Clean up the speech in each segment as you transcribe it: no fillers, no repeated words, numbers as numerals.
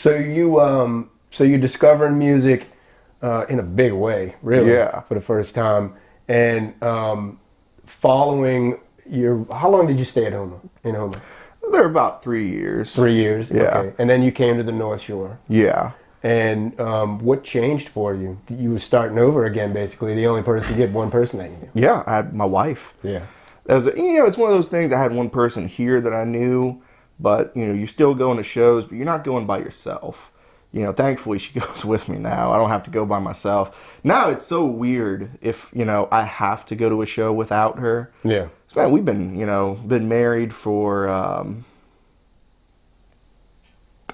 So you're discovering music in a big way, really, for the first time, and following your. How long did you stay at Houma? In Houma? There were about 3 years. 3 years, yeah. Okay. And then you came to the North Shore. Yeah. And what changed for you? You were starting over again, basically. The only person you had one person that you knew. Yeah, I had my wife. Yeah. That was, it's one of those things. I had one person here that I knew, but you're still going to shows, but you're not going by yourself. Thankfully she goes with me now. I don't have to go by myself. Now it's so weird if, I have to go to a show without her. Yeah. So, man, we've been married for,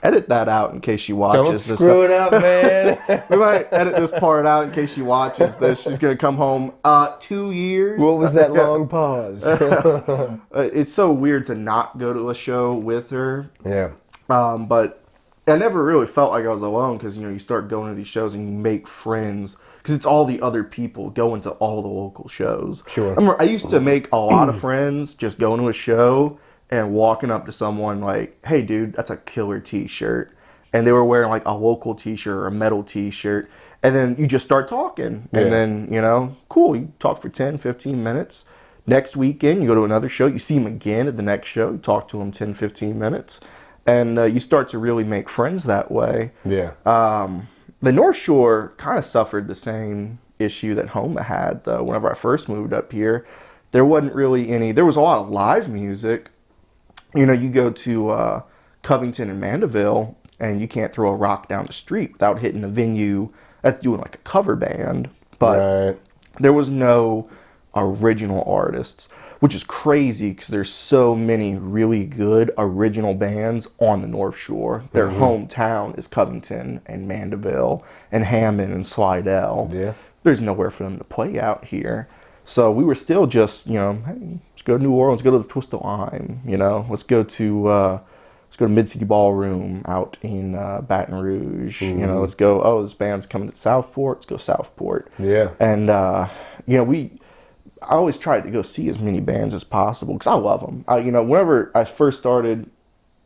edit that out in case she watches. Don't screw it up, man. We might edit this part out in case she watches this. She's going to come home 2 years. What was that long pause? It's so weird to not go to a show with her. Yeah. But I never really felt like I was alone because, you start going to these shows and you make friends because it's all the other people going to all the local shows. Sure. I remember I used to make a lot of friends just going to a show and walking up to someone like, hey, dude, that's a killer t-shirt. And they were wearing like a local t-shirt or a metal t-shirt. And then you just start talking. And then, cool, you talk for 10, 15 minutes. Next weekend, you go to another show. You see them again at the next show. You talk to them 10, 15 minutes. And you start to really make friends that way. Yeah. The North Shore kind of suffered the same issue that Houma had, though. Whenever I first moved up here, there wasn't really any... There was a lot of live music. You go to Covington and Mandeville, and you can't throw a rock down the street without hitting a venue that's doing like a cover band. But there was no original artists, which is crazy because there's so many really good original bands on the North Shore. Their hometown is Covington and Mandeville and Hammond and Slidell. Yeah. There's nowhere for them to play out here. So we were still just, hey, let's go to New Orleans, go to the Twist of Lime, let's go to Mid-City Ballroom out in Baton Rouge, let's go, this band's coming to Southport, let's go Southport. Yeah. And, I always tried to go see as many bands as possible because I love them. Whenever I first started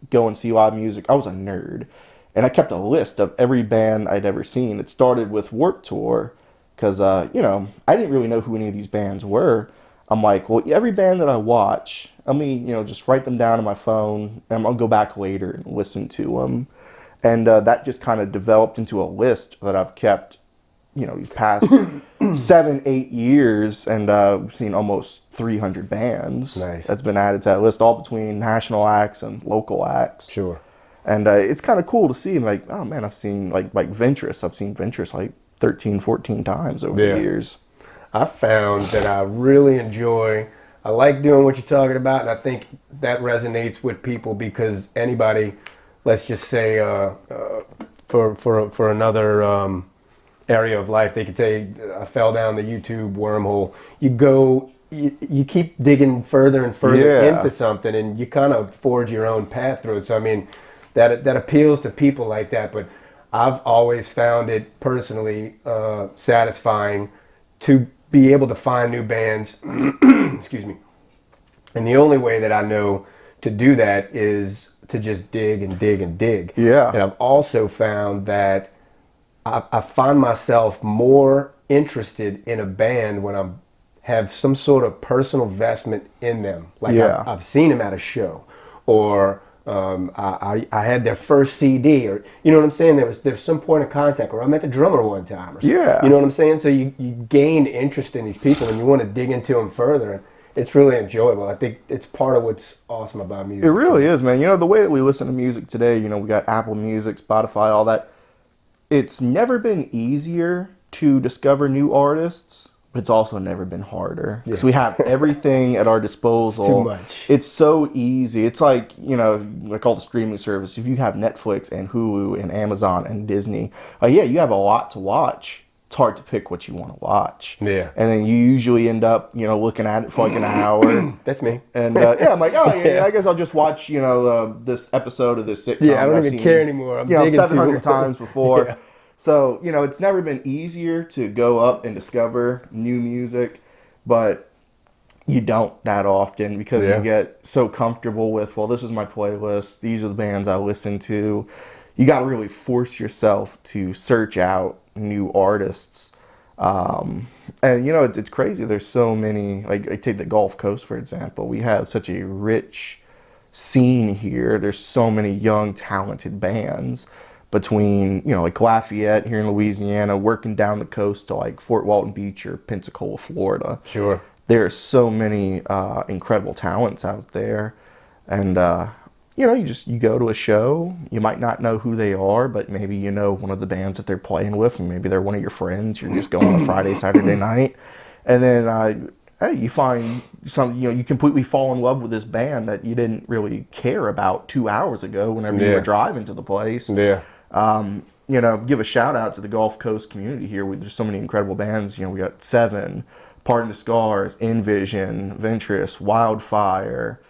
going to see live music, I was a nerd. And I kept a list of every band I'd ever seen. It started with Warped Tour. Because, I didn't really know who any of these bands were. I'm like, well, every band that I watch, just write them down on my phone, and I'll go back later and listen to them. And that just kind of developed into a list that I've kept, these past 7-8 years, and we've seen almost 300 bands. Nice. That's been added to that list, all between national acts and local acts. Sure. And it's kind of cool to see, like, oh, man, I've seen, like Ventruss. I've seen Ventruss, like, 13, 14 times over the years. I found that I really enjoy, I like doing what you're talking about, and I think that resonates with people because anybody, let's just say, for another area of life, they could say, I fell down the YouTube wormhole. You keep digging further and further into something, and you kind of forge your own path through it. So, that appeals to people like that, but I've always found it personally satisfying to be able to find new bands. Excuse me. And the only way that I know to do that is to just dig and dig and dig. Yeah. And I've also found that I find myself more interested in a band when I have some sort of personal investment in them. Like I've seen them at a show, or I had their first CD, or you know what I'm saying. There's some point of contact, or I met the drummer one time, or something. You know what I'm saying. So you gain interest in these people, and you want to dig into them further. It's really enjoyable. I think it's part of what's awesome about music. It really is, man. The way that we listen to music today, we got Apple Music, Spotify, all that. It's never been easier to discover new artists, but it's also never been harder because we have everything at our disposal. It's too much. It's so easy. It's like, like all the streaming service. If you have Netflix and Hulu and Amazon and Disney, you have a lot to watch. It's hard to pick what you want to watch. Yeah. And then you usually end up, looking at it for like an hour. That's me. And I'm like, I guess I'll just watch, this episode of this sitcom. Yeah, I don't even care anymore. I'm digging 700 times before. So, it's never been easier to go up and discover new music, but you don't that often because you get so comfortable with, well, this is my playlist. These are the bands I listen to. you got to really force yourself to search out new artists. And you know, it's crazy. There's so many, like take the Gulf Coast, for example. We have such a rich scene here. There's so many young, talented bands between, you know, like Lafayette here in Louisiana, working down the coast to like Fort Walton Beach or Pensacola, Florida. Sure. There are so many incredible talents out there. And, you know, you go to a show, you might not know who they are, but maybe you know one of the bands that they're playing with, and maybe they're one of your friends. You're just going on a Friday, Saturday night. And then, hey, you find some, you know, you completely fall in love with this band that you didn't really care about 2 hours ago whenever you were driving to the place. Yeah. You know, give a shout out to the Gulf Coast community here. There's so many incredible bands. You know, we got Sevven, Pardon the Scars, Envision, Ventruss, Wildfire,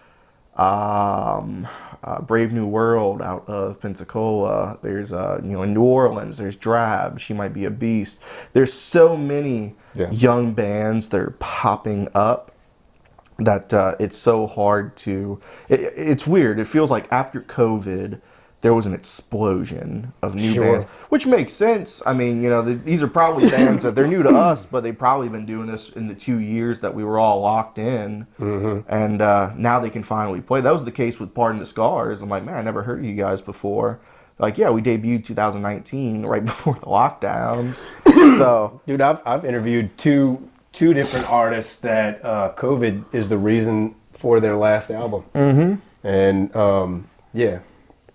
Brave New World out of Pensacola. There's, you know, in New Orleans, there's Drab. She Might Be a Beast. There's so many young bands that are popping up that it's so hard to... It's weird. It feels like after COVID, there was an explosion of new bands, which makes sense. I mean, you know, these are probably bands that they're new to us, but they've probably been doing this in the 2 years that we were all locked in. And now they can finally play. That was the case with Pardon the Scars. I'm like, man, I never heard of you guys before. Like, yeah, we debuted 2019 right before the lockdowns. So, dude, I've interviewed two different artists that COVID is the reason for their last album. And yeah,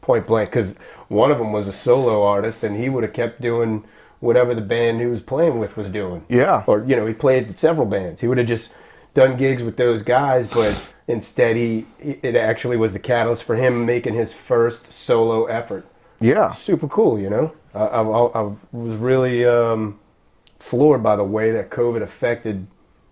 point blank, because one of them was a solo artist, and he would have kept doing whatever the band he was playing with was doing. Yeah. Or, you know, he played with several bands. He would have just done gigs with those guys, but instead it actually was the catalyst for him making his first solo effort. Yeah. Super cool, you know? I was really floored by the way that COVID affected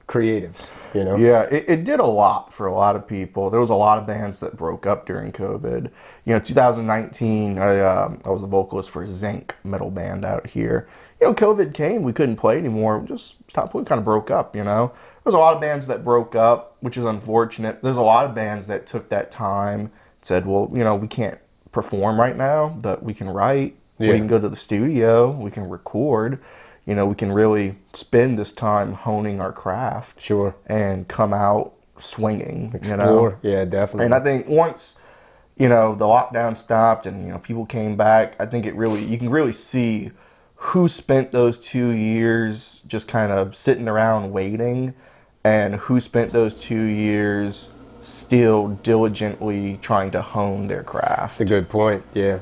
creatives, you know? Yeah, it did a lot for a lot of people. There was a lot of bands that broke up during COVID. You know, 2019, I was the vocalist for a Zinc metal band out here. You know, COVID came, we couldn't play anymore. We just stopped playing, kind of broke up, you know? There's a lot of bands that broke up, which is unfortunate. There's a lot of bands that took that time, said, well, you know, we can't perform right now, but we can write, we can go to the studio, we can record. You know, we can really spend this time honing our craft. Sure. And come out swinging. Explore. You know? Yeah, definitely. And I think once, you know, the lockdown stopped and, you know, people came back, I think you can really see who spent those 2 years just kind of sitting around waiting, and who spent those 2 years still diligently trying to hone their craft. That's a good point, yeah.